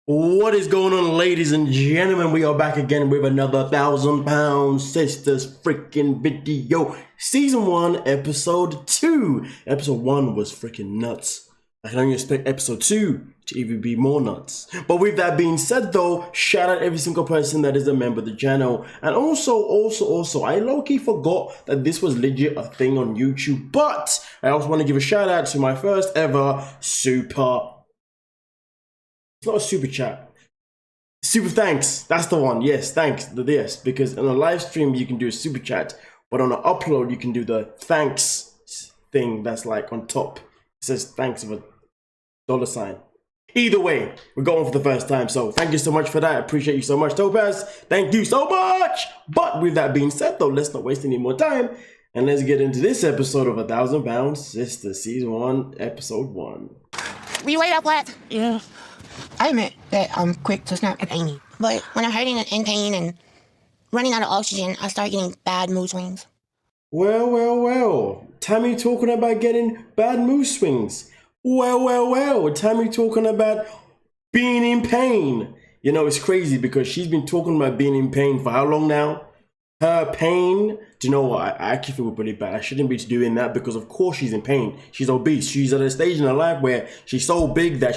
What is going on, ladies and gentlemen? We are back again with another 1,000 Pound Sisters freaking video. Season 1, Episode 2. Episode 1 was freaking nuts. I can only expect Episode 2 to even be more nuts. But with that being said though, shout out every single person that is a member of the channel. And also, I low-key forgot that this was legit a thing on YouTube. But I also want to give a shout out to my first ever it's not a super chat. Super thanks. That's the one. Yes, thanks. Yes, because on a live stream you can do a super chat, but on an upload you can do the thanks thing that's like on top. It says thanks with a $sign. Either way, we're going for the first time, so thank you so much for that. I appreciate you so much, Topaz. Thank you so much. But with that being said though, let's not waste any more time and let's get into this episode of 1,000 Pound Sisters, Season 1, Episode 1. Will you wait up, Lat? Yeah. I admit that I'm quick to snap at Amy, but when I'm hurting and in pain and running out of oxygen, I start getting bad mood swings. Well. Tammy talking about getting bad mood swings. Well. Tammy talking about being in pain. You know, it's crazy because she's been talking about being in pain for how long now? Her pain, do you know what? I actually feel really bad. I shouldn't be doing that because of course she's in pain. She's obese. She's at a stage in her life where she's so big that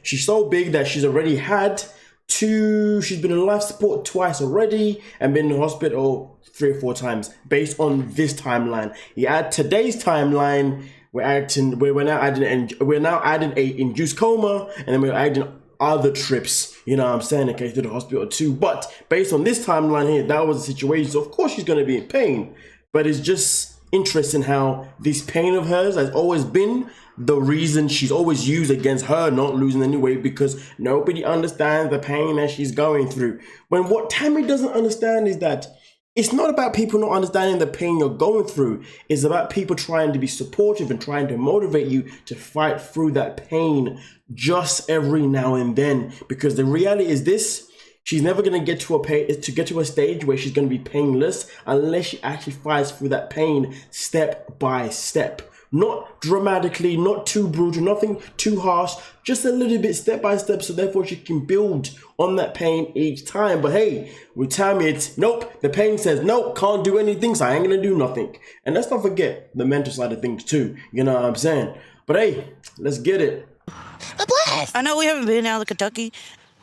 she's already had she's been in life support twice already and been in the hospital 3 or 4 times based on this timeline. You add today's timeline, we're now adding a induced coma, and then we're adding other trips, you know what I'm saying, okay, to the hospital too. But based on this timeline here, that was the situation. So of course she's going to be in pain, but it's just interesting how this pain of hers has always been the reason she's always used against her not losing any weight, because nobody understands the pain that she's going through. When what Tammy doesn't understand is that it's not about people not understanding the pain you're going through. It's about people trying to be supportive and trying to motivate you to fight through that pain just every now and then. Because the reality is this: she's never going to get to a stage where she's going to be painless unless she actually fights through that pain step by step. Not dramatically, not too brutal, nothing too harsh, just a little bit step by step, so therefore she can build on that pain each time. But hey, with Tammy, it's nope. The pain says nope, can't do anything, so I ain't gonna do nothing. And let's not forget the mental side of things too. You know what I'm saying? But hey, let's get it. A blast! I know we haven't been out of Kentucky.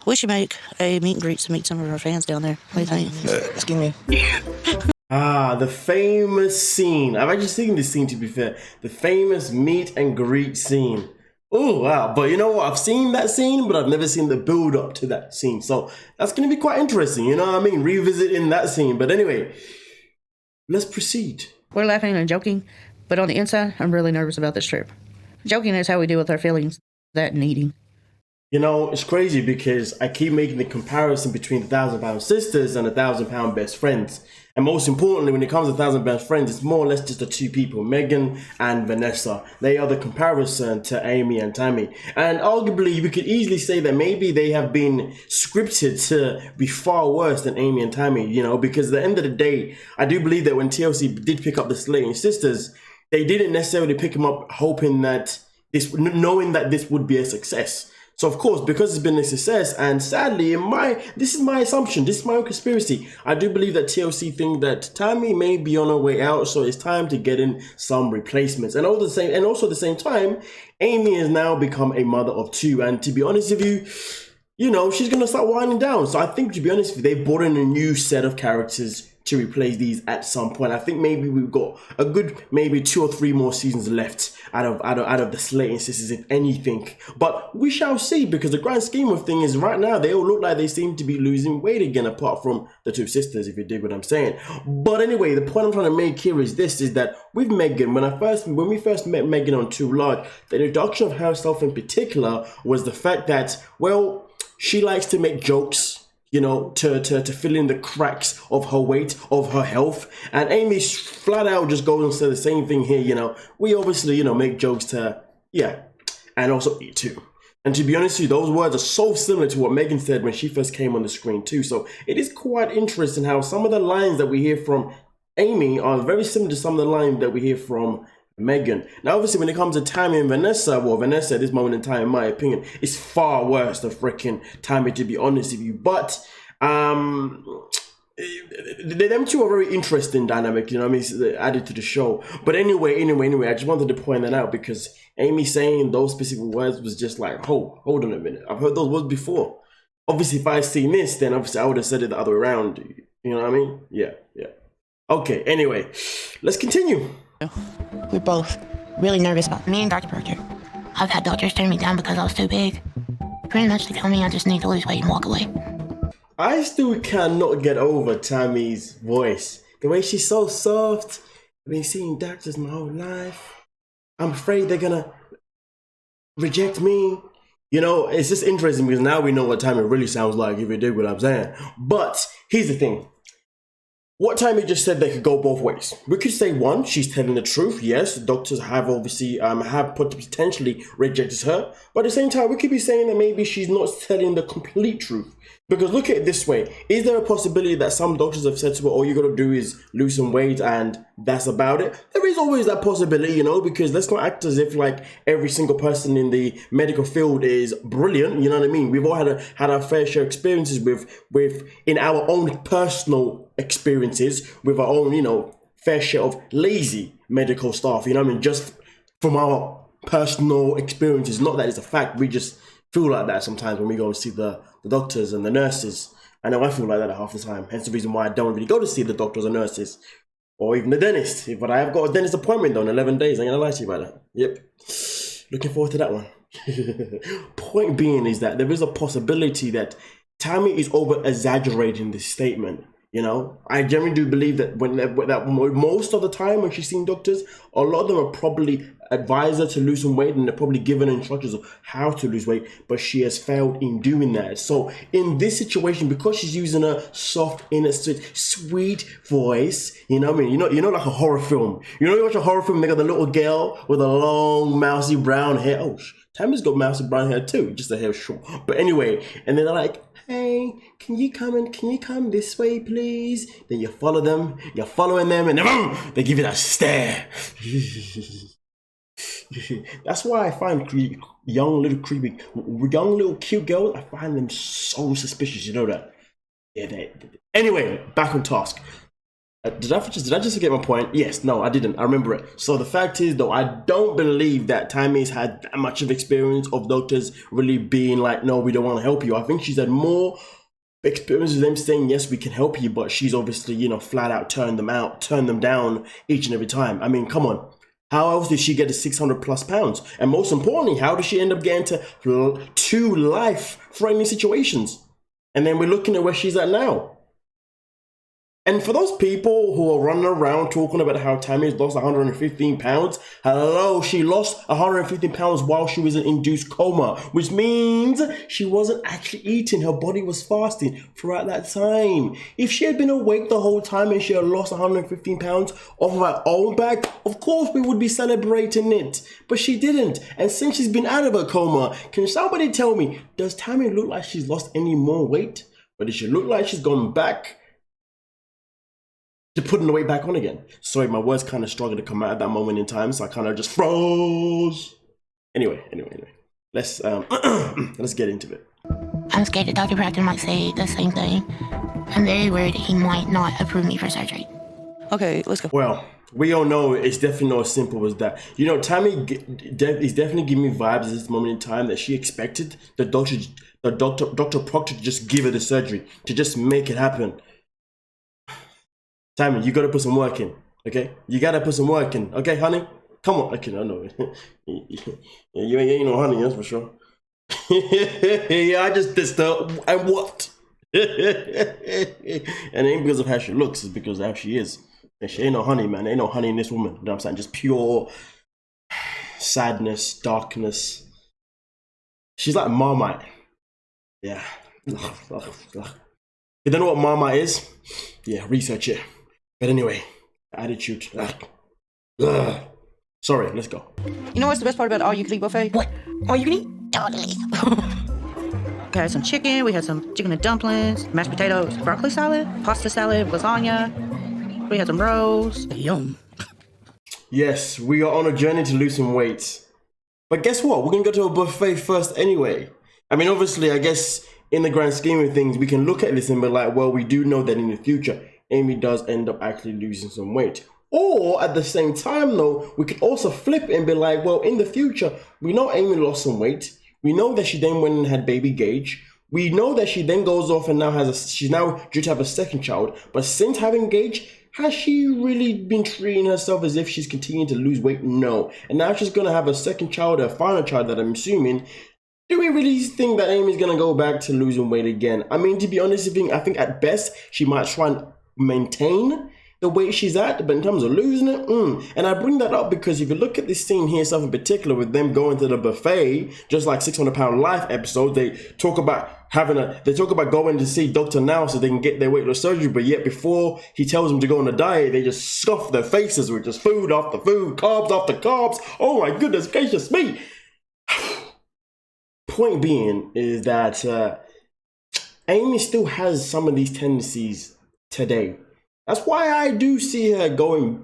We should make a meet and greet to meet some of our fans down there. What do you think? Excuse me. The famous scene. I've actually seen this scene, to be fair. The famous meet and greet scene. Oh, wow. But you know what? I've seen that scene, but I've never seen the build up to that scene. So that's going to be quite interesting. You know what I mean? Revisiting that scene. But anyway, let's proceed. We're laughing and joking, but on the inside, I'm really nervous about this trip. Joking is how we deal with our feelings, that and eating. You know, it's crazy because I keep making the comparison between the 1,000 Pound Sisters and the 1,000 Pound Best Friends. And most importantly, when it comes to 1,000 Best Friends, it's more or less just the 2 people, Megan and Vanessa. They are the comparison to Amy and Tammy. And arguably, we could easily say that maybe they have been scripted to be far worse than Amy and Tammy, you know, because at the end of the day, I do believe that when TLC did pick up the Slayton Sisters, they didn't necessarily pick them up hoping that knowing that this would be a success. So of course, because it's been a success, and sadly, this is my assumption, this is my own conspiracy, I do believe that TLC think that Tammy may be on her way out, so it's time to get in some replacements. And also at the same time, Amy has now become a mother of 2, and to be honest with you, you know, she's gonna start winding down. So I think, to be honest with you, they brought in a new set of characters to replace these at some point. I think maybe we've got a good 2 or 3 more seasons left out of the Slayton Sisters, if anything. But we shall see, because the grand scheme of things is right now they all look like they seem to be losing weight again, apart from the 2 sisters, if you dig what I'm saying. But anyway, the point I'm trying to make here is this: is that with Megan, when we first met Megan on Too Large, the introduction of herself in particular was the fact that, well, she likes to make jokes, you know, to fill in the cracks of her weight, of her health. And Amy flat out just goes and says the same thing here, you know. We obviously, you know, make jokes to, yeah, and also eat too. And to be honest with you, those words are so similar to what Megan said when she first came on the screen too. So it is quite interesting how some of the lines that we hear from Amy are very similar to some of the lines that we hear from Megan. Now, obviously, when it comes to Tammy and Vanessa, well, Vanessa at this moment in time, in my opinion, is far worse than freaking Tammy, to be honest with you. But them two are very interesting dynamic, you know what I mean, added to the show. But anyway, I just wanted to point that out because Amy saying those specific words was just like, hold on a minute. I've heard those words before. Obviously, if I seen this, then obviously I would have said it the other way around. You know what I mean? Yeah. Okay, anyway, let's continue. We're both really nervous about me and Dr. Parker. I've had doctors turn me down because I was too big. Pretty much they tell me I just need to lose weight and walk away. I still cannot get over Tammy's voice. The way she's so soft. I've been seeing doctors my whole life. I'm afraid they're gonna reject me. You know, it's just interesting because now we know what Tammy really sounds like, if you dig what I'm saying. But here's the thing. What Tammy just said, they could go both ways. We could say, one, she's telling the truth. Yes, the doctors have obviously have potentially rejected her. But at the same time, we could be saying that maybe she's not telling the complete truth. Because look at it this way. Is there a possibility that some doctors have said to her, all you got to do is lose some weight and that's about it? There is always that possibility, you know, because let's not act as if like every single person in the medical field is brilliant. You know what I mean? We've all had our fair share of experiences with in our own personal experiences with our own, you know, fair share of lazy medical staff. You know what I mean? Just from our personal experiences. Not that it's a fact. We just feel like that sometimes when we go and see the doctors and the nurses. I know I feel like that half the time. Hence the reason why I don't really go to see the doctors or nurses. Or even the dentist. But I have got a dentist appointment though in 11 days. I'm going to lie to you about that. Yep. Looking forward to that one. Point being is that there is a possibility that Tammy is over-exaggerating this statement. You know, I generally do believe that most of the time when she's seeing doctors, a lot of them are probably advise her to lose some weight and they're probably given instructions of how to lose weight, but she has failed in doing that. So in this situation, because she's using a soft, innocent, sweet voice, you know what I mean? You know, like a horror film. You know, you watch a horror film, they got the little girl with a long, mousy brown hair. Oh, Tammy's got mousy brown hair too, just the hair short. But anyway, and then they're like, hey, can you come this way, please? Then you follow them, you're following them, and then they give you that stare. That's why I find young little cute girls, I find them so suspicious, you know that? Yeah, anyway, back on task. Did I just forget my point? Yes, no, I didn't. I remember it. So the fact is, though, I don't believe that Tammy's had that much of experience of doctors really being like, no, we don't want to help you. I think she's had more experience with them saying, yes, we can help you, but she's obviously, you know, flat out turned them down each and every time. I mean, come on. How else did she get to 600 plus pounds? And most importantly, how did she end up getting to 2 life-threatening situations? And then we're looking at where she's at now. And for those people who are running around talking about how Tammy's lost 115 pounds, hello, she lost 115 pounds while she was in induced coma, which means she wasn't actually eating. Her body was fasting throughout that time. If she had been awake the whole time and she had lost 115 pounds off of her own back, of course we would be celebrating it. But she didn't. And since she's been out of her coma, can somebody tell me, does Tammy look like she's lost any more weight? Or does she look like she's gone back to putting the weight back on again? Sorry, my words kind of struggled to come out at that moment in time, so I kind of just froze. Anyway. Let's get into it. I'm scared that Dr. Proctor might say the same thing. I'm very worried he might not approve me for surgery. Okay, let's go. Well, we all know it's definitely not as simple as that. You know, Tammy is definitely giving me vibes at this moment in time that she expected the Dr. Proctor to just give her the surgery, to just make it happen. Tammy, you gotta put some work in, okay? You gotta put some work in, okay, honey? Come on, okay, I know. You ain't no honey, that's for sure. Yeah, I just dissed her, and what? And it ain't because of how she looks, it's because of how she is. And she ain't no honey, man. There ain't no honey in this woman, you know what I'm saying? Just pure sadness, darkness. She's like Marmite. Yeah. You don't know what Marmite is? Yeah, research it. But anyway, attitude. Sorry, let's go. You know what's the best part about all-you-can-eat buffet? What? Are you gonna eat? Totally. We had some chicken, we had some chicken and dumplings, mashed potatoes, broccoli salad, pasta salad, lasagna. We had some rolls. Yum. Yes, we are on a journey to lose some weight. But guess what? We're gonna go to a buffet first anyway. I mean, obviously, I guess in the grand scheme of things, we can look at this and be like, well, we do know that in the future, Amy does end up actually losing some weight. Or at the same time, though, we could also flip and be like, well, in the future, we know Amy lost some weight. We know that she then went and had baby Gage. We know that she then goes off and now she's now due to have a second child. But since having Gage, has she really been treating herself as if she's continuing to lose weight? No. And now she's going to have a second child, a final child that I'm assuming. Do we really think that Amy's going to go back to losing weight again? I mean, to be honest with you, I think at best she might try and maintain the weight she's at, but in terms of losing it, And I bring that up because if you look at this scene here, stuff in particular with them going to the buffet, just like 600 Pound Life episode, they talk about going to see Dr. Now so they can get their weight loss surgery, but yet before he tells them to go on a diet, they just scuff their faces with just food after food, carbs after carbs. Oh my goodness gracious me. Point being is that Amy still has some of these tendencies today. That's why I do see her going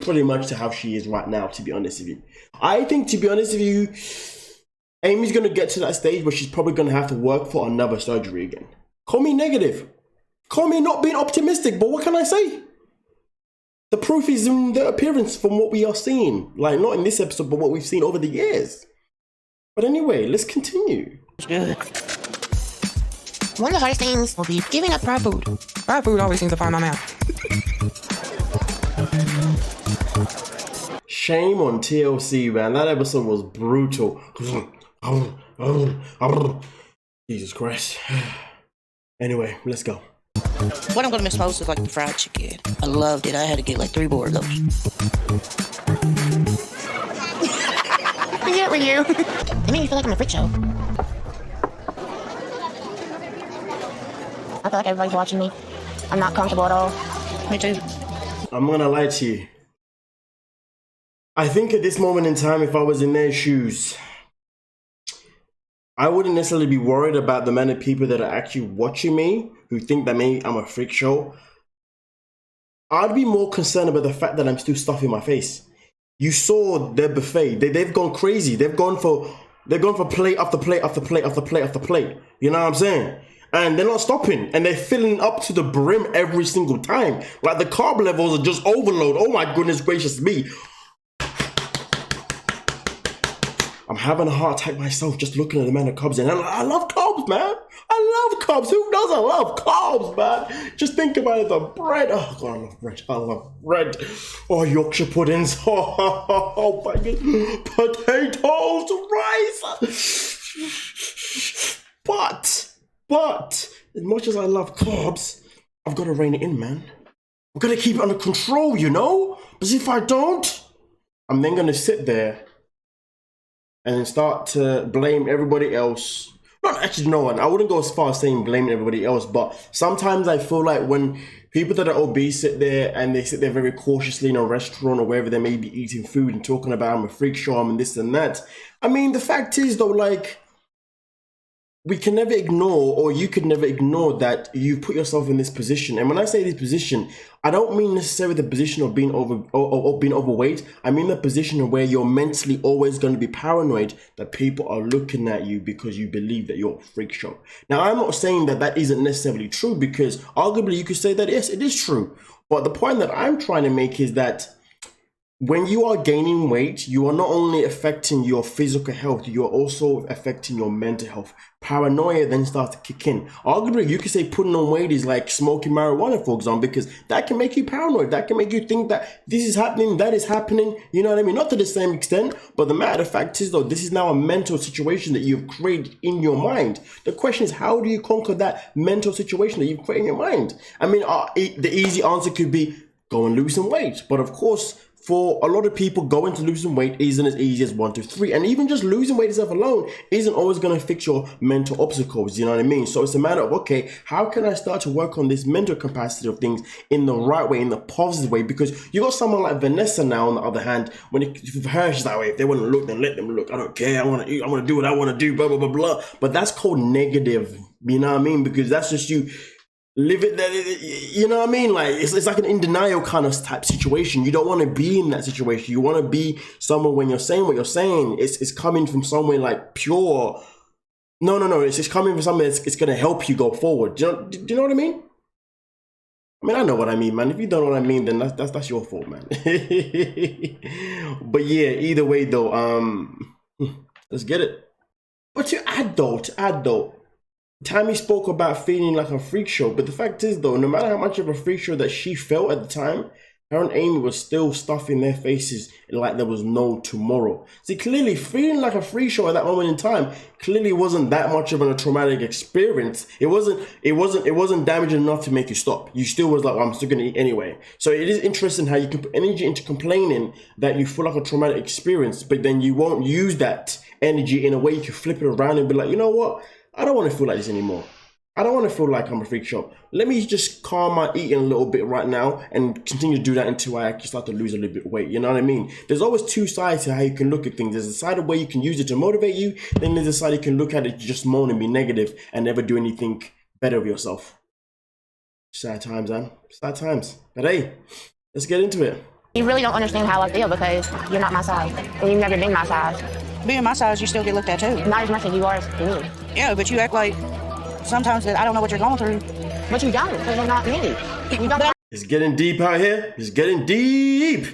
pretty much to how she is right now, to be honest with you. I think, to be honest with you, Amy's going to get to that stage where she's probably going to have to work for another surgery again. Call me negative. Call me not being optimistic, but what can I say? The proof is in the appearance from what we are seeing. Like, not in this episode, but what we've seen over the years. But anyway, let's continue. It's good. One of the hardest things will be giving up fried food. Fried food always seems to find my mouth. Shame on TLC, man. That episode was brutal. Jesus Christ. Anyway, let's go. What I'm gonna miss most is like the fried chicken. I loved it. I had to get like 3 more of those. I get with you. They make me feel like I'm a freak show. I feel like everybody's watching me. I'm not comfortable at all. Me too. I'm not gonna lie to you. I think at this moment in time, if I was in their shoes, I wouldn't necessarily be worried about the amount of people that are actually watching me who think that maybe I'm a freak show. I'd be more concerned about the fact that I'm still stuffing my face. You saw their buffet. They've gone crazy. They've gone for plate after plate after plate after plate after plate. You know what I'm saying? And they're not stopping, and they're filling up to the brim every single time. Like the carb levels are just overload. Oh my goodness gracious me. I'm having a heart attack myself just looking at the amount of carbs. And I love carbs, man. I love carbs. Who doesn't love carbs, man? Just think about it. The bread. Oh, God, I love bread. I love bread. Oh, Yorkshire puddings. Oh my God. Potatoes, rice. But, as much as I love carbs, I've got to rein it in, man. I've got to keep it under control, you know? Because if I don't, I'm then going to sit there and start to blame everybody else. Not actually, no one. I wouldn't go as far as saying blaming everybody else, but sometimes I feel like when people that are obese sit there and they sit there very cautiously in a restaurant or wherever they may be eating food and talking about I'm a freak show, I'm this and that. I mean, the fact is though, like, we can never ignore, or you could never ignore that you put yourself in this position. And when I say this position, I don't mean necessarily the position of being being overweight. I mean the position where you're mentally always going to be paranoid that people are looking at you because you believe that you're a freak show. Now, I'm not saying that that isn't necessarily true, because arguably you could say that yes, it is true. But the point that I'm trying to make is that when you are gaining weight, you are not only affecting your physical health, you are also affecting your mental health. Paranoia then starts to kick in. Arguably, you could say putting on weight is like smoking marijuana, for example, because that can make you paranoid. That can make you think that this is happening, that is happening. You know what I mean? Not to the same extent, but the matter of fact is, though, this is now a mental situation that you've created in your mind. The question is, how do you conquer that mental situation that you've created in your mind? I mean, the easy answer could be go and lose some weight. But of course, for a lot of people, going to losing weight isn't as easy as 1, 2, 3. And even just losing weight itself alone isn't always going to fix your mental obstacles, you know what I mean? So it's a matter of, okay, how can I start to work on this mental capacity of things in the right way, in the positive way? Because you got someone like Vanessa now, on the other hand, for her, she's like, wait, if they want to look, then let them look. I don't care. I want to eat. I want to do what I want to do, blah, blah, blah, blah. But that's called negative, you know what I mean? Because that's just you live it, you know what I mean? Like, it's like an in denial kind of type situation. You don't want to be in that situation. You want to be somewhere when you're saying what you're saying. It's coming from somewhere like pure. No. It's coming from somewhere it's going to help you go forward. Do you know what I mean? I mean, I know what I mean, man. If you don't know what I mean, then that's your fault, man. But yeah, either way though, let's get it. But to add though, Tammy spoke about feeling like a freak show, but the fact is though, no matter how much of a freak show that she felt at the time, her and Amy was still stuffing their faces like there was no tomorrow. See, clearly feeling like a freak show at that moment in time clearly wasn't that much of a traumatic experience. It wasn't damaging enough to make you stop. You still was like, well, I'm still gonna eat anyway. So it is interesting how you can put energy into complaining that you feel like a traumatic experience, but then you won't use that energy in a way you can flip it around and be like, you know what? I don't want to feel like this anymore. I don't want to feel like I'm a freak show. Let me just calm my eating a little bit right now and continue to do that until I actually start to lose a little bit of weight. You know what I mean? There's always two sides to how you can look at things. There's a side of where you can use it to motivate you. Then there's a side you can look at it to just moan and be negative and never do anything better of yourself. Sad times, man. Sad times. But hey, let's get into it. You really don't understand how I feel because you're not my size. And you've never been my size. Being my size, you still get looked at too. Not as much as you are to me. Yeah, but you act like sometimes that I don't know what you're going through. But you don't, because you're not me. You don't. It's getting deep out here. It's getting deep.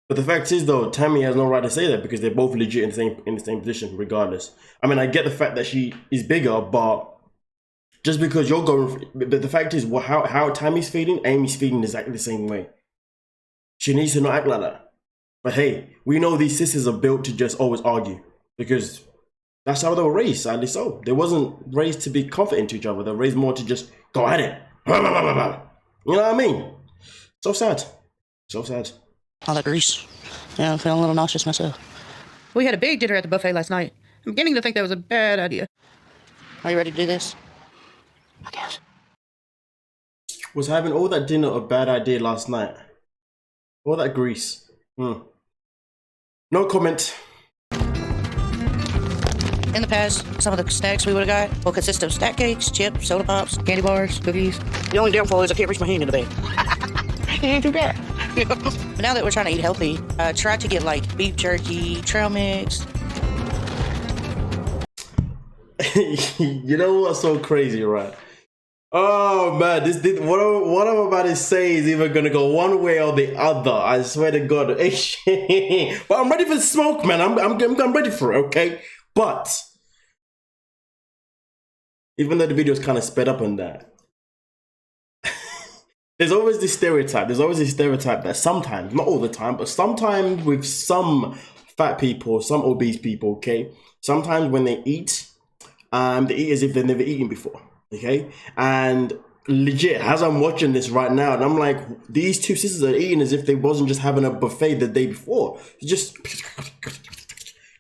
But the fact is, though, Tammy has no right to say that because they're both legit in the same position, regardless. I mean, I get the fact that she is bigger, but just because you're going, but the fact is, how Tammy's feeling, Amy's feeling exactly the same way. She needs to not act like that. But hey, we know these sisters are built to just always argue because that's how they were raised, sadly so. They wasn't raised to be comforting to each other. They're raised more to just go at it. You know what I mean? So sad. So sad. All that grease. Yeah, I'm feeling a little nauseous myself. We had a big dinner at the buffet last night. I'm beginning to think that was a bad idea. Are you ready to do this? I guess. Was having all that dinner a bad idea last night? All that grease. No comment. In the past, some of the snacks we would have got will consist of snack cakes, chips, soda pops, candy bars, cookies. The only downfall is I can't reach my hand in the bag. You ain't too bad. But now that we're trying to eat healthy, try to get like beef jerky, trail mix. You know what's so crazy, right? Oh man, what I'm about to say is either gonna go one way or the other. I swear to God. But I'm ready for the smoke, man. I'm ready for it, okay? But even though the video is kind of sped up on that, there's always this stereotype. There's always this stereotype that sometimes, not all the time, but sometimes with some fat people, some obese people, okay, sometimes when they eat as if they've never eaten before, okay? And legit, as I'm watching this right now, and I'm like, these two sisters are eating as if they wasn't just having a buffet the day before. Just,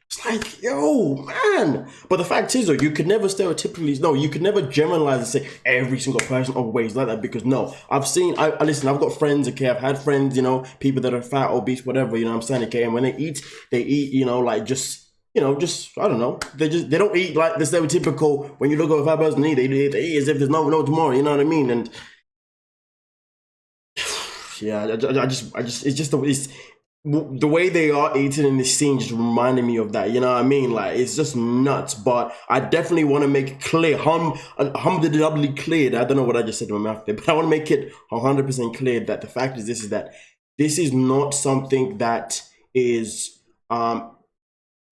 it's like, yo, man. But the fact is, though, you could never stereotypically, no, you could never generalize and say every single person always like that, because no, listen, I've got friends, okay, I've had friends, you know, people that are fat, obese, whatever, you know what I'm saying, okay, and when they eat, you know, like just, I don't know. They don't eat like the stereotypical. When you look at a fat person eat, they eat as if there's no tomorrow. You know what I mean? And yeah, it's the way they are eating in this scene just reminded me of that. You know what I mean? Like it's just nuts. But I definitely want to make it clear, doubly clear. I don't know what I just said to my mouth there, but I want to make it 100% clear that the fact is that this is not something that is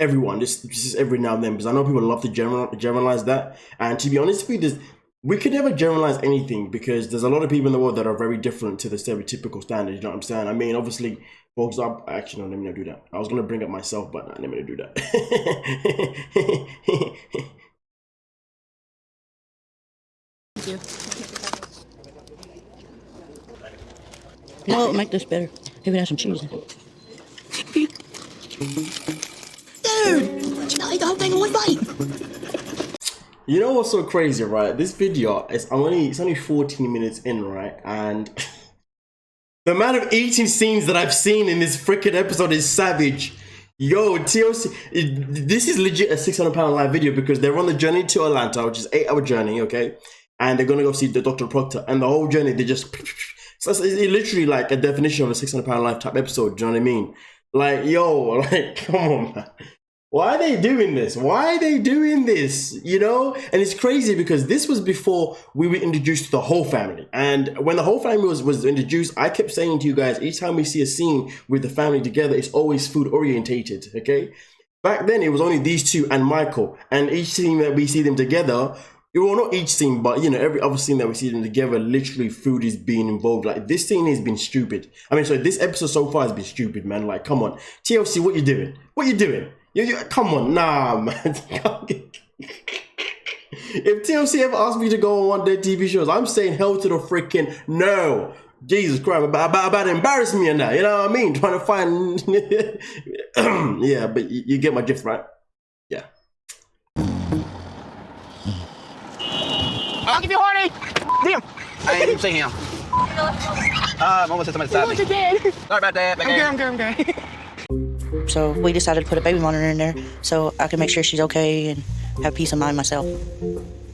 everyone. This is every now and then, because I know people love to generalize that. And to be honest with you, we could never generalize anything, because there's a lot of people in the world that are very different to the stereotypical standard. You know what I'm saying? I mean, obviously, for example, actually, no, let me not do that. I was going to bring up myself, but let me not do that. Thank you. You know what would make this better? If it has some cheese in it. Dude, you gotta eat the whole thing in one bite. You know what's so crazy, right? This video is it's only 14 minutes in, right? And the amount of eating scenes that I've seen in this freaking episode is savage. Yo, TLC, this is legit a 600-pound live video, because they're on the journey to Atlanta, which is an 8-hour journey, okay? and they're gonna go see the Dr. Proctor, and the whole journey they just so it's literally like a definition of a 600 pound life type episode. Do you know what I mean? Like, yo, like, come on, man. Why are they doing this? Why are they doing this? You know? And it's crazy because this was before we were introduced to the whole family. And when the whole family was introduced, I kept saying to you guys, each time we see a scene with the family together, it's always food orientated, okay? Back then, it was only these two and Michael. And each scene that we see them together, well, not each scene, but, you know, every other scene that we see them together, literally food is being involved. Like, this scene has been stupid. I mean, sorry, this episode so far has been stupid, man. Like, come on. TLC, what you doing? What you doing? You come on, nah, man. If TLC ever asked me to go on one of their TV shows, I'm saying hell to the freaking no. Jesus Christ, about to embarrass me and that. You know what I mean? Trying to find... yeah, but you get my drift, right? Yeah. I'll give you horny. Damn. I ain't even seen him. I'm almost at somebody's side. Sorry about that. I'm good. So we decided to put a baby monitor in there so I can make sure she's okay and have peace of mind myself.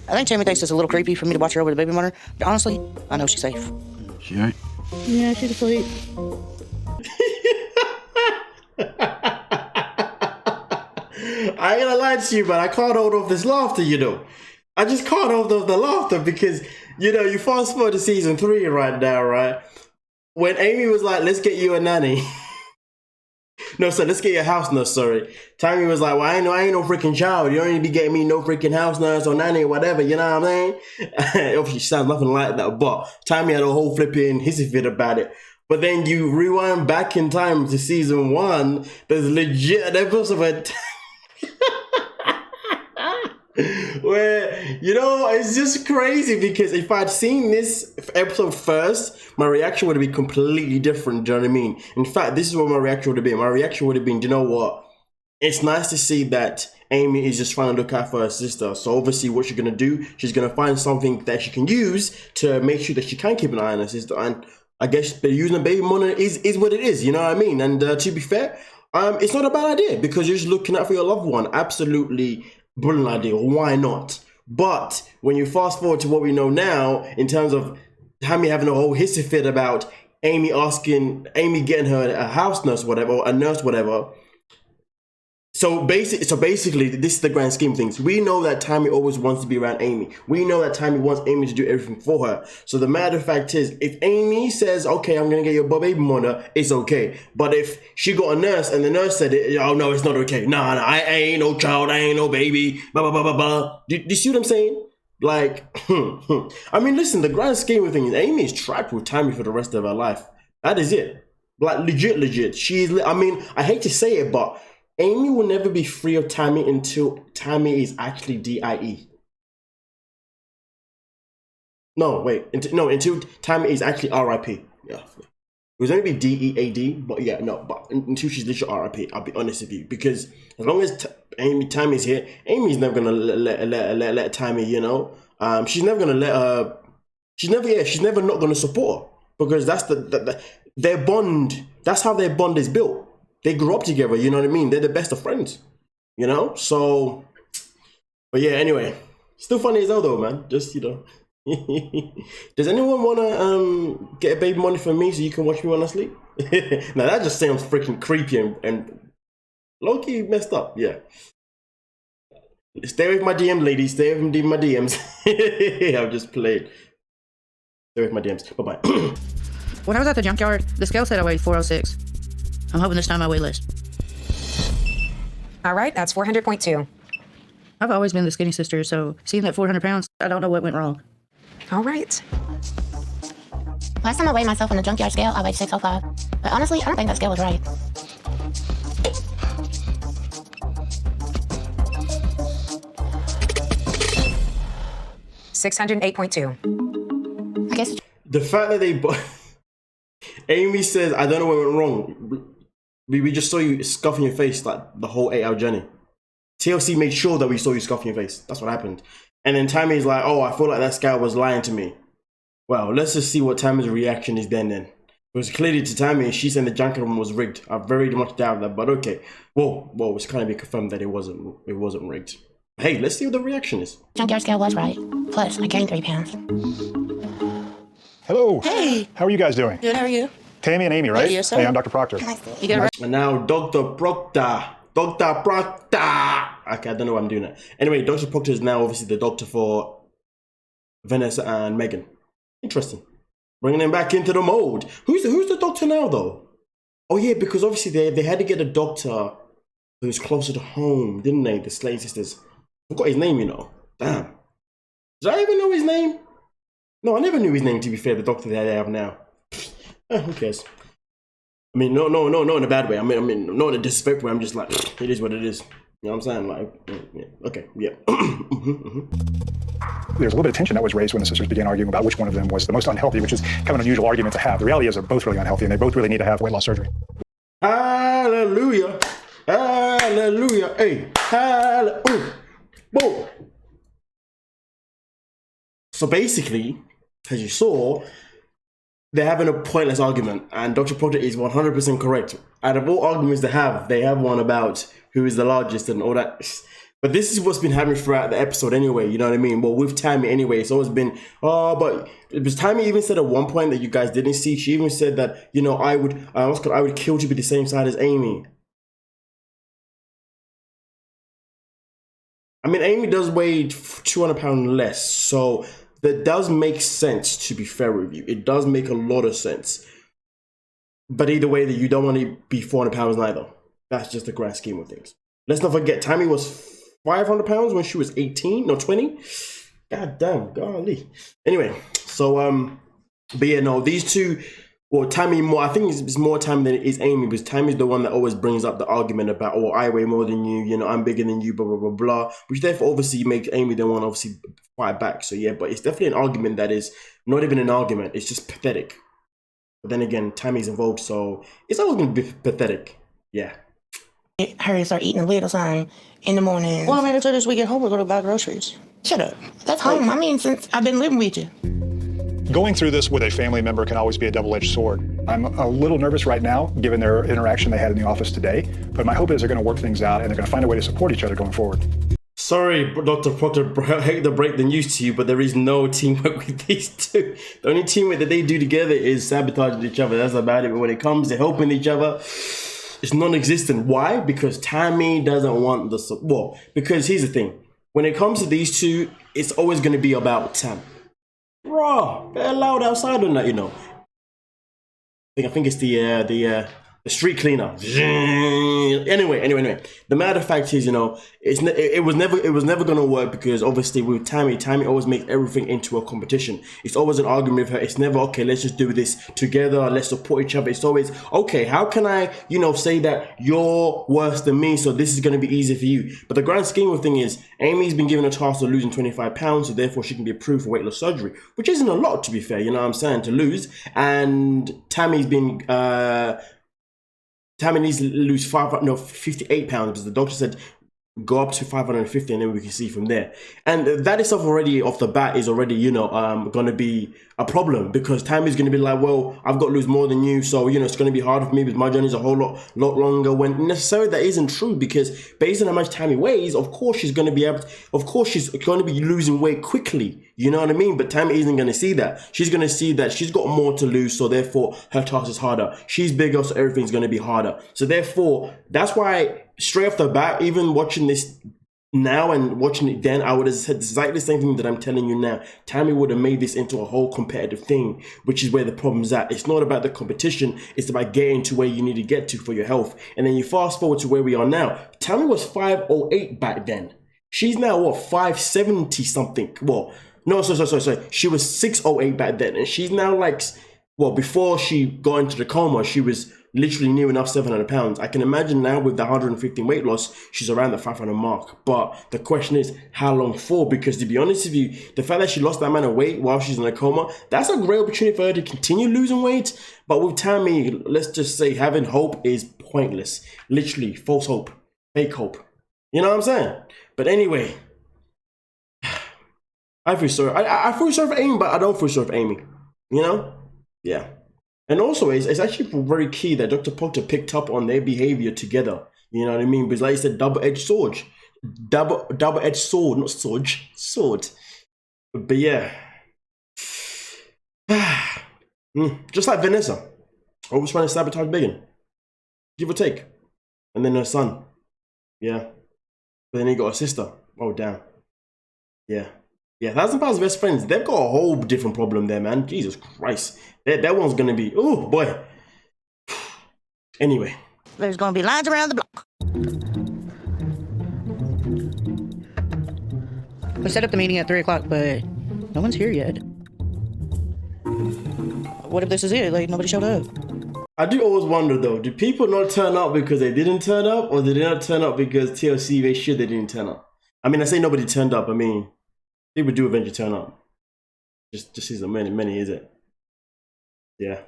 I think Tammy thinks it's a little creepy for me to watch her over the baby monitor, but honestly, I know she's safe. She alright? Yeah, she's asleep. I ain't gonna lie to you, but I can't hold off this laughter, you know. I just can't hold off the laughter because, you know, you fast forward to season 3 right now, right? When Amy was like, let's get you a nanny. No, sir, let's get your house nurse, sorry. Tammy was like, well, I ain't no freaking child. You don't need to be getting me no freaking house nurse or nanny or whatever, you know what I'm saying? Obviously, she sounds nothing like that, but Tammy had a whole flipping hissy fit about it. But then you rewind back in time to season 1, there's legit an episode of where, you know, it's just crazy because if I'd seen this episode first, my reaction would have been completely different. Do you know what I mean? In fact, this is what my reaction would have been. My reaction would have been, do you know what? It's nice to see that Amy is just trying to look out for her sister. So obviously what she's going to do, she's going to find something that she can use to make sure that she can keep an eye on her sister. And I guess using a baby monitor is what it is. You know what I mean? And to be fair, it's not a bad idea because you're just looking out for your loved one. Absolutely brilliant idea. Why not? But when you fast forward to what we know now, in terms of Tammy having a whole hissy fit about Amy getting her a house nurse, whatever, or a nurse, whatever. So basically, this is the grand scheme of things. We know that Tammy always wants to be around Amy. We know that Tammy wants Amy to do everything for her. So the matter of fact is, if Amy says, okay, I'm going to get your baby monitor, it's okay. But if she got a nurse and the nurse said, oh, no, it's not okay. Nah, I ain't no child. I ain't no baby. Blah, blah, blah, blah, blah. Do you see what I'm saying? Like, I mean, listen, the grand scheme of things, Amy is trapped with Tammy for the rest of her life. That is it. Like, legit. I mean, I hate to say it, but Amy will never be free of Tammy until Tammy is actually DIE. No, wait. Until Tammy is actually RIP. Yeah. It was only be DEAD, but yeah, no. But until she's literally RIP, I'll be honest with you. Because as long as Tammy's here, Amy's never gonna let Tammy, you know. She's never gonna let her. She's never not gonna support her. Because that's their bond. That's how their bond is built. They grew up together, you know what I mean? They're the best of friends, you know? So, but yeah, anyway. Still funny as hell though, man. Just, you know. Does anyone want to get a baby monitor for me so you can watch me when I sleep? Now that just sounds freaking creepy and low-key messed up, yeah. Stay with my DM, ladies. Stay with my DMs. I've just played. Stay with my DMs. Bye-bye. When I was at the junkyard, the scale said I weighed 406. I'm hoping this time I weigh less. All right, that's 400.2. I've always been the skinny sister, so seeing that 400 pounds, I don't know what went wrong. All right. Last time I weighed myself on the junkyard scale, I weighed 605. But honestly, I don't think that scale was right. $608.2. I guess The fact that they... Amy says, I don't know what went wrong. We just saw you scuffing your face like the whole 8-hour journey. TLC made sure that we saw you scuffing your face. That's what happened. And then Tammy's like, oh, I feel like that scale was lying to me. Well, let's just see what Tammy's reaction is then. It was clearly to Tammy, she said the junket room was rigged. I very much doubt that, but okay. Well, it's kind of been confirmed that it wasn't rigged. Hey, let's see what the reaction is. Junkyard scale was right. Plus, I gained 3 pounds. Hello. Hey. How are you guys doing? Good, how are you? Tammy and Amy, right? Yes, sir. Hey, I'm Dr. Proctor. You get it right? And now Dr. Proctor. Dr. Proctor. Okay, I don't know why I'm doing that. Anyway, Dr. Proctor is now obviously the doctor for Vanessa and Megan. Interesting. Bringing them back into the mold. Who's the doctor now, though? Oh, yeah, because obviously they had to get a doctor who's closer to home, didn't they? The Slade sisters. I forgot his name, you know. Damn. Did I even know his name? No, I never knew his name, to be fair, the doctor that they have now. Who cares? I mean, no, in a bad way. I mean, not in a disrespectful way. I'm just like, it is what it is. You know what I'm saying? Like, yeah. Okay, yeah. There's a little bit of tension that was raised when the sisters began arguing about which one of them was the most unhealthy, which is kind of an unusual argument to have. The reality is they're both really unhealthy, and they both really need to have weight loss surgery. Hallelujah. Hallelujah. Hey, hallelujah. Boom. So basically, as you saw, they're having a pointless argument, and Dr. Proctor is 100% correct. Out of all arguments they have one about who is the largest and all that. But this is what's been happening throughout the episode anyway, you know what I mean? Well, with Tammy anyway, it's always been, but because Tammy even said at one point that you guys didn't see, she even said that, you know, I would kill to be the same side as Amy. I mean, Amy does weigh 200 pounds less, so that does make sense, to be fair with you. It does make a lot of sense. But either way, that you don't want to be 400 pounds neither. That's just the grand scheme of things. Let's not forget, Tammy was 500 pounds when she was 18, no, 20. God damn, golly. Anyway, so, but yeah, no, these two, well, Tammy more, I think it's more Tammy than it is Amy, because Tammy's the one that always brings up the argument about, oh, I weigh more than you, you know, I'm bigger than you, blah, blah, blah, blah, which therefore obviously makes Amy the one obviously fight back. So yeah, but it's definitely an argument that is not even an argument, it's just pathetic. But then again, Tammy's involved, so it's always going to be pathetic. Yeah. Her start eating a little something in the morning. Well, I mean, until this we get home, we're going to buy groceries. Shut up. That's home. I mean, since I've been living with you. Going through this with a family member can always be a double-edged sword. I'm a little nervous right now, given their interaction they had in the office today, but my hope is they're going to work things out and they're going to find a way to support each other going forward. Sorry, Dr. Proctor, I hate to break the news to you, but there is no teamwork with these two. The only teamwork that they do together is sabotaging each other. That's about it. But when it comes to helping each other, it's non-existent. Why? Because Tammy doesn't want the... Well, because here's the thing. When it comes to these two, it's always going to be about Tam. Bro, they're loud outside on that, you know. I think it's the street cleaner. Anyway. The matter of fact is, you know, it was never gonna work, because obviously with Tammy always makes everything into a competition. It's always an argument with her. It's never, okay, let's just do this together, let's support each other. It's always, okay, how can I, you know, say that you're worse than me, so this is gonna be easy for you. But the grand scheme of thing is, Amy's been given a task of losing 25 pounds, so therefore she can be approved for weight loss surgery, which isn't a lot, to be fair, you know what I'm saying, to lose. And Tammy's been Tammy needs to lose 58 pounds, because the doctor said go up to 550, and then we can see from there. And that itself already off the bat is already, you know, going to be a problem, because Tammy's going to be like, well, I've got to lose more than you, so, you know, it's going to be harder for me because my journey's a whole lot longer, when necessarily that isn't true, because based on how much Tammy weighs, of course she's going to be losing weight quickly, you know what I mean? But Tammy isn't going to see that. She's going to see that she's got more to lose, so therefore her task is harder. She's bigger, so everything's going to be harder. So therefore, that's why straight off the bat, even watching this now and watching it then, I would have said exactly the same thing that I'm telling you now. Tammy would have made this into a whole competitive thing, which is where the problem's at. It's not about the competition, it's about getting to where you need to get to for your health. And then you fast forward to where we are now. Tammy was 508 back then. She's now, what, 570 something? Well, no, sorry. She was 608 back then, and she's now like, well, before she got into the coma, she was literally near enough 700 pounds. I can imagine now with the 115 weight loss, she's around the 500 mark. But the question is, how long for? Because to be honest with you, the fact that she lost that amount of weight while she's in a coma, that's a great opportunity for her to continue losing weight. But with Tammy, let's just say having hope is pointless. Literally, false hope, fake hope. You know what I'm saying? But anyway, I feel sorry. I feel sorry for Amy, but I don't feel sorry for Amy. You know? Yeah. And also, it's actually very key that Dr. Proctor picked up on their behavior together. You know what I mean? Because like I said, double-edged sword. double-edged sword, not sword. But yeah. Just like Vanessa. Always trying to sabotage Megan. Give or take. And then her son. Yeah. But then he got a sister. Oh, damn. Yeah. Yeah, 1,000 Pounds best friends. They've got a whole different problem there, man. Jesus Christ. That one's going to be... Oh, boy. Anyway. There's going to be lines around the block. We set up the meeting at 3 o'clock, but no one's here yet. What if this is it? Like, nobody showed up. I do always wonder, though. Do people not turn up because they didn't turn up? Or did they not turn up because TLC made sure they didn't turn up? I mean, I say nobody turned up. I mean, people do eventually turn up. Just isn't many, is it? Yeah.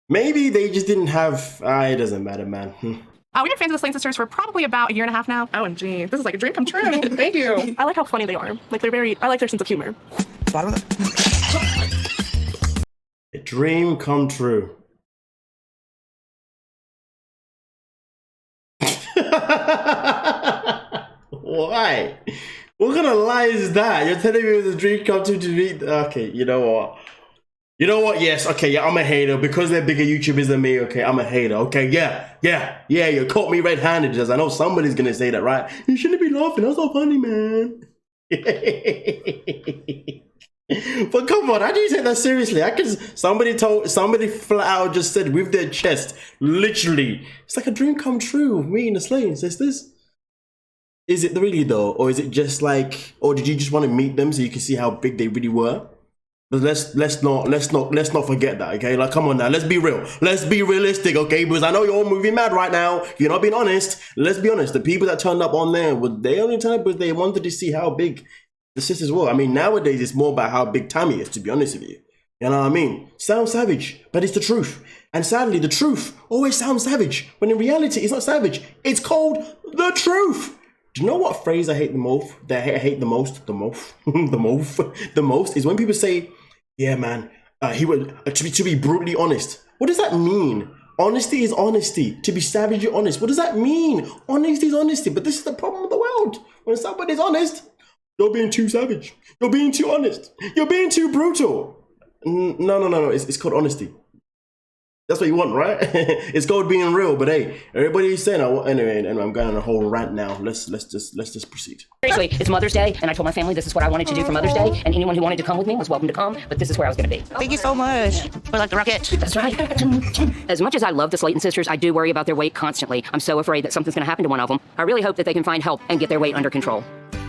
Maybe they just didn't have... it doesn't matter, man. We've been fans of the Slane Sisters for probably about a year and a half now. OMG, this is like a dream come true. Thank you. I like how funny they are. Like, I like their sense of humor. A dream come true. Why? What kind of lie is that? You're telling me it was a dream come true to meet... Okay, you know what? You know what? Yes, okay, yeah, I'm a hater. Because they're bigger YouTubers than me, okay, I'm a hater. Okay, yeah, you caught me red-handed. I know somebody's gonna say that, right? You shouldn't be laughing, that's so funny, man. But come on, how do you take that seriously? Somebody flat out just said with their chest, literally, it's like a dream come true, me and the Slane Sisters. Is it really though? Or is it just like, or did you just want to meet them so you can see how big they really were? But let's not forget that, okay? Like, come on now, let's be real. Let's be realistic, okay? Because I know you're all movie mad right now. You're not being honest. Let's be honest. The people that turned up on there, they only turned up because they wanted to see how big the sisters were. I mean, nowadays it's more about how big Tammy is, to be honest with you. You know what I mean? Sounds savage, but it's the truth. And sadly, the truth always sounds savage, when in reality, it's not savage. It's called the truth. Do you know what phrase I hate the most? That I hate the most? The most is when people say, yeah, man, he would, to be brutally honest. What does that mean? Honesty is honesty. To be savagely honest. What does that mean? Honesty is honesty. But this is the problem of the world. When somebody's honest, you're being too savage. You're being too honest. You're being too brutal. No. It's called honesty. That's what you want, right? It's called being real. But hey, everybody's saying, anyway, and I'm going on a whole rant now. Let's just proceed. Seriously, it's Mother's Day, and I told my family this is what I wanted to do for Mother's Day, and anyone who wanted to come with me was welcome to come, but this is where I was going to be. Thank you so much. We're like the Rockets. That's right. As much as I love the Slayton sisters, I do worry about their weight constantly. I'm so afraid that something's going to happen to one of them. I really hope that they can find help and get their weight under control.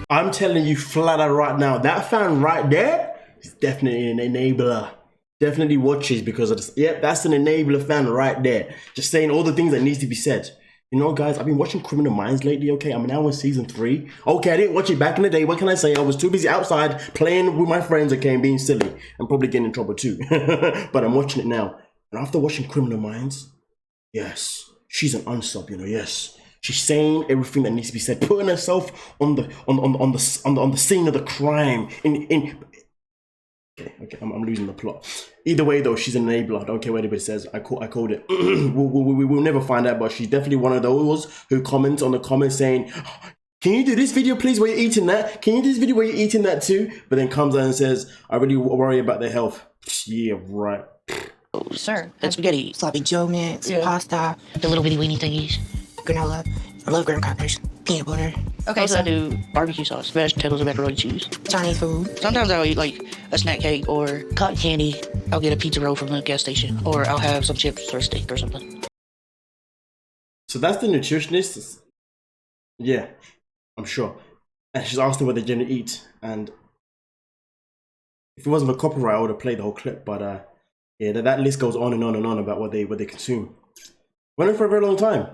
I'm telling you flat out right now, that fan right there is definitely an enabler. Definitely watches because of this. Yep, that's an enabler fan right there. Just saying all the things that needs to be said. You know, guys, I've been watching Criminal Minds lately, okay? I'm now in season 3. Okay, I didn't watch it back in the day. What can I say? I was too busy outside playing with my friends, okay, and being silly. And probably getting in trouble too. But I'm watching it now. And after watching Criminal Minds, yes, she's an unsub, you know, yes. She's saying everything that needs to be said, putting herself on the scene of the crime. Okay, I'm losing the plot. Either way, though, she's an enabler. I don't care what anybody says. I called it. We'll never find out, but she's definitely one of those who comments on the comments saying, "Can you do this video, please, where you're eating that? Can you do this video where you're eating that too?" But then comes out and says, "I really worry about their health." Yeah, right. Sure. That's spaghetti. Sloppy Joe mix, pasta, the little bitty weenie thingies, granola. I love graham crackers, peanut butter. Okay, so I do barbecue sauce, vegetables, and macaroni cheese. Chinese food. Sometimes I'll eat like a snack cake or cotton candy. I'll get a pizza roll from the gas station, or I'll have some chips or a steak or something. So that's the nutritionist. Yeah, I'm sure. And she's asked them what they're going to eat. And if it wasn't for copyright, I would have played the whole clip. But yeah, that list goes on and on and on about what they consume. Went on for a very long time.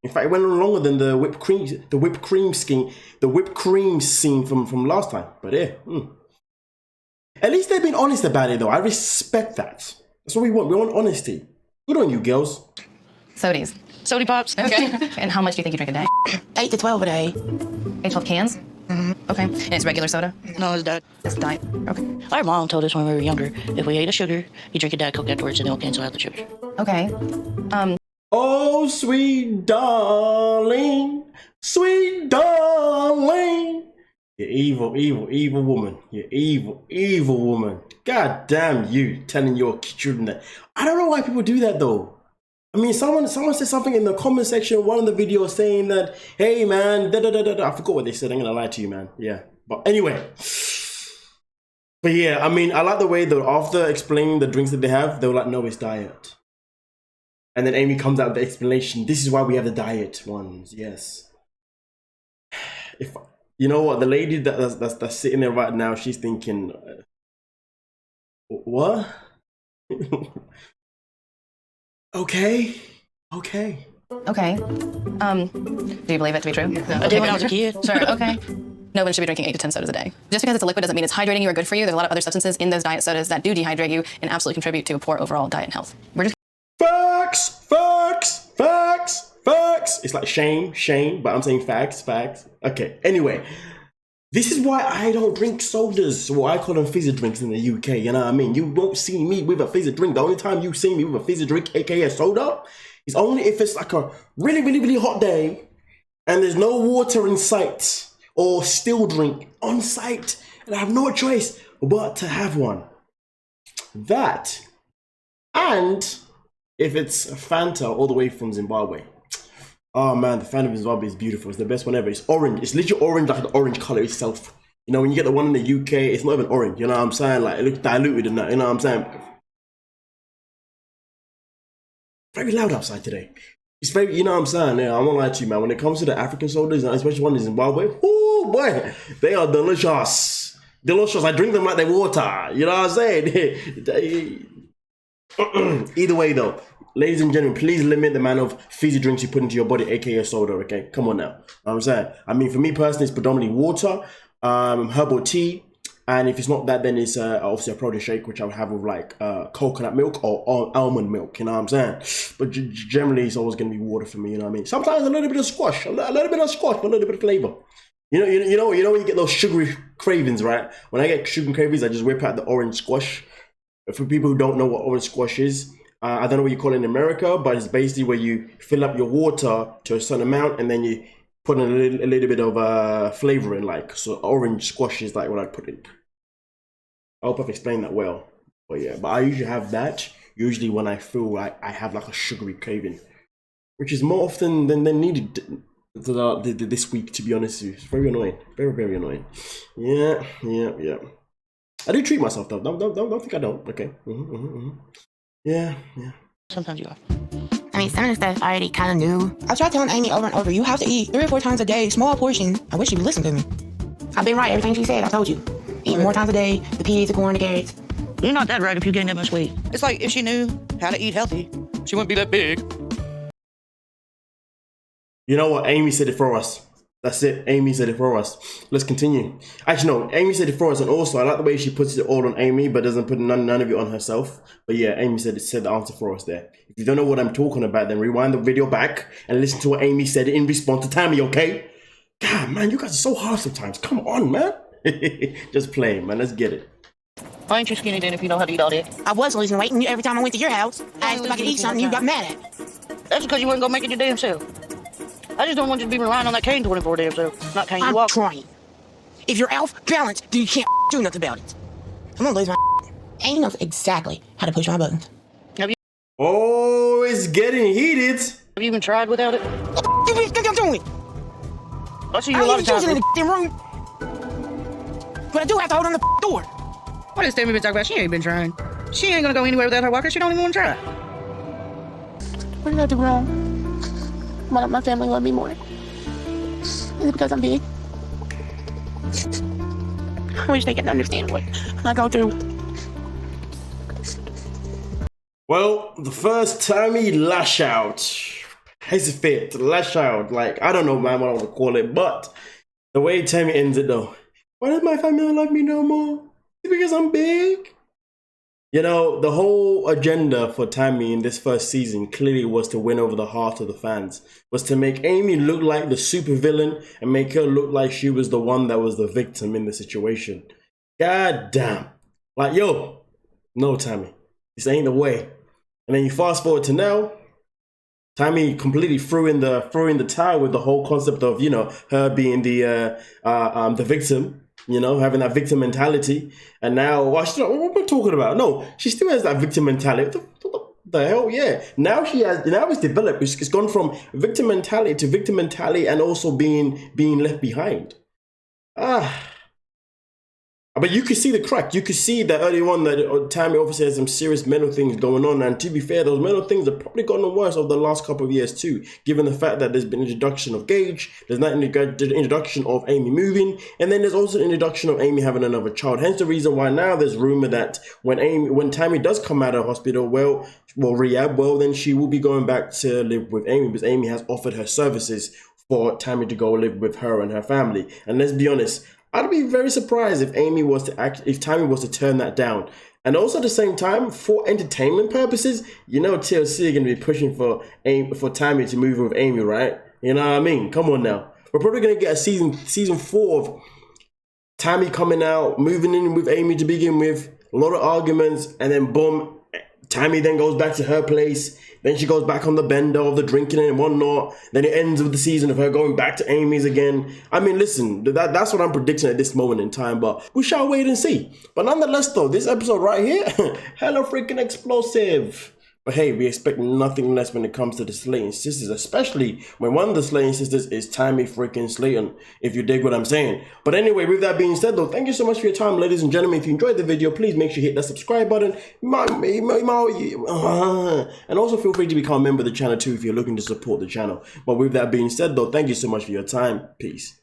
In fact, it went on longer than the whipped cream scene from last time. But yeah, at least they've been honest about it, though. I respect that. That's what we want. We want honesty. Good on you, girls. Sodies. Sody pops. Okay. And how much do you think you drink a day? 8 to 12 a day. 8, 12 cans? Mm-hmm. Okay. And it's regular soda? No, it's diet. It's diet. Okay. Our mom told us when we were younger, if we ate a sugar, you drink a Diet Coke afterwards and it'll cancel out the sugar. Okay. Oh Oh, sweet darling, sweet darling. You evil woman. You evil woman. God damn you, telling your children that. I don't know why people do that though. I mean, someone said something in the comment section, one of the videos saying that, hey man, da da da da da. I forgot what they said. I'm gonna lie to you, man. Yeah. But anyway. But yeah, I mean, I like the way that after explaining the drinks that they have, they were like, no, it's diet. And then Amy comes out with the explanation. This is why we have the diet ones. Yes. If you know what, the lady that's sitting there right now, she's thinking, what? Okay. Okay. Do you believe it to be true? No. I did when I was a kid. Sure, okay. No one should be drinking 8 to 10 sodas a day. Just because it's a liquid doesn't mean it's hydrating you or good for you. There's a lot of other substances in those diet sodas that do dehydrate you and absolutely contribute to a poor overall diet and health. We're just Facts. It's like shame, but I'm saying facts. Okay, anyway. This is why I don't drink sodas, or I call them fizzy drinks in the UK, you know what I mean? You won't see me with a fizzy drink. The only time you see me with a fizzy drink, aka a soda, is only if it's like a really hot day and there's no water in sight or still drink on site, and I have no choice but to have one. That, and if it's Fanta all the way from Zimbabwe. Oh man, the Fanta of Zimbabwe is beautiful. It's the best one ever. It's orange. It's literally orange, like the orange color itself. You know, when you get the one in the UK, it's not even orange. You know what I'm saying? Like, it looks diluted in that. You know what I'm saying? Very loud outside today. It's very, you know what I'm saying? Yeah, I won't lie to you, man. When it comes to the African sodas, especially one in Zimbabwe, oh boy, they are delicious. Delicious. I drink them like they're water. You know what I'm saying? Either way, though. Ladies and gentlemen, please limit the amount of fizzy drinks you put into your body, aka soda, okay? Come on now. You know what I'm saying? I mean, for me personally, it's predominantly water, herbal tea, and if it's not that, then it's obviously a protein shake, which I would have with like coconut milk or almond milk, you know what I'm saying? But generally, it's always going to be water for me, you know what I mean? Sometimes a little bit of squash, a little bit of squash, but a little bit of flavor. You know when you get those sugary cravings, right? When I get sugary cravings, I just whip out the orange squash. For people who don't know what orange squash is, I don't know what you call it in America, but it's basically where you fill up your water to a certain amount and then you put in a little bit of flavor in, like, so orange squash is like what I put in. I hope I've explained that well. But yeah, but I usually have that usually when I feel like I have like a sugary craving, which is more often than needed this week, to be honest with you. It's very annoying. Very annoying. Yeah. I do treat myself though. Don't think I don't. Okay. Yeah. Sometimes you are. I mean, some of the stuff I already kind of knew. I tried telling Amy over and over, you have to eat 3 or 4 times a day, small portion. I wish you would listen to me. I've been right, everything she said, I told you. Eat more times a day, the peas, the corn, the carrots. You're not that right if you gain that much weight. It's like if she knew how to eat healthy, she wouldn't be that big. You know what? Amy said it for us. That's it. Amy said it for us. Let's continue. Actually, no. Amy said it for us, and also I like the way she puts it all on Amy, but doesn't put none of it on herself. But yeah, Amy said the answer for us there. If you don't know what I'm talking about, then rewind the video back and listen to what Amy said in response to Tammy. Okay? God, man, you guys are so hard sometimes. Come on, man. Just playing, man. Let's get it. Why ain't you skinny then if you know how to eat all that? I was losing weight, and every time I went to your house, I asked if I could eat something, you got mad at me. That's because you wouldn't go make it your damn self. I just don't want you to be relying on that cane 24 damn self. Not cane you I'm walk. trying. If you're off balance, then you can't do nothing about it. I'm gonna lose my Amy knows exactly how to push my buttons. Oh, it's getting heated. Have you even tried without it? What do you think I'm doing? I see you a lot of times. In the damn room. But I do have to hold on the door. What is Tammy been talking about? She ain't been trying. She ain't gonna go anywhere without her walker. She don't even want to try. What did I do wrong? Why don't my family love me more? Is it because I'm big? I wish they could understand what I go through. Well, the first Tammy lash out, hesitate, lash out, like, I don't know, man, what I want to call it, but the way Tammy ends it though, why does my family not love me no more? Is it because I'm big? You know, the whole agenda for Tammy in this first season clearly was to win over the heart of the fans, was to make Amy look like the supervillain and make her look like she was the one that was the victim in the situation. God damn. Like, yo, no, Tammy, this ain't the way. And then you fast forward to now, Tammy completely threw in the towel with the whole concept of, you know, her being the victim, you know, having that victim mentality. And now, what am I talking about? No, she still has that victim mentality. What the hell, yeah. Now it's developed. It's gone from victim mentality to victim mentality, and also being left behind. But you could see the crack. You could see that early on that Tammy obviously has some serious mental things going on. And to be fair, those mental things have probably gotten worse over the last couple of years too, given the fact that there's been introduction of Gage, there's not the introduction of Amy moving, and then there's also the introduction of Amy having another child. Hence the reason why now there's rumor that when Tammy does come out of hospital, rehab, then she will be going back to live with Amy, because Amy has offered her services for Tammy to go live with her and her family. And let's be honest, I'd be very surprised if Tammy was to turn that down. And also at the same time, for entertainment purposes, you know TLC are going to be pushing for Tammy to move with Amy, right? You know what I mean? Come on now. We're probably going to get a season 4 of Tammy coming out, moving in with Amy to begin with, a lot of arguments, and then boom, Tammy then goes back to her place. Then she goes back on the bender of the drinking and whatnot. Then it ends with the season of her going back to Amy's again. I mean, listen, that's what I'm predicting at this moment in time, but we shall wait and see. But nonetheless, though, this episode right here, hella freaking explosive. But hey, we expect nothing less when it comes to the Slayton sisters, especially when one of the Slayton sisters is Tammy freaking Slayton, if you dig what I'm saying. But anyway, with that being said, though, thank you so much for your time, ladies and gentlemen. If you enjoyed the video, please make sure you hit that subscribe button. And also feel free to become a member of the channel too if you're looking to support the channel. But with that being said, though, thank you so much for your time. Peace.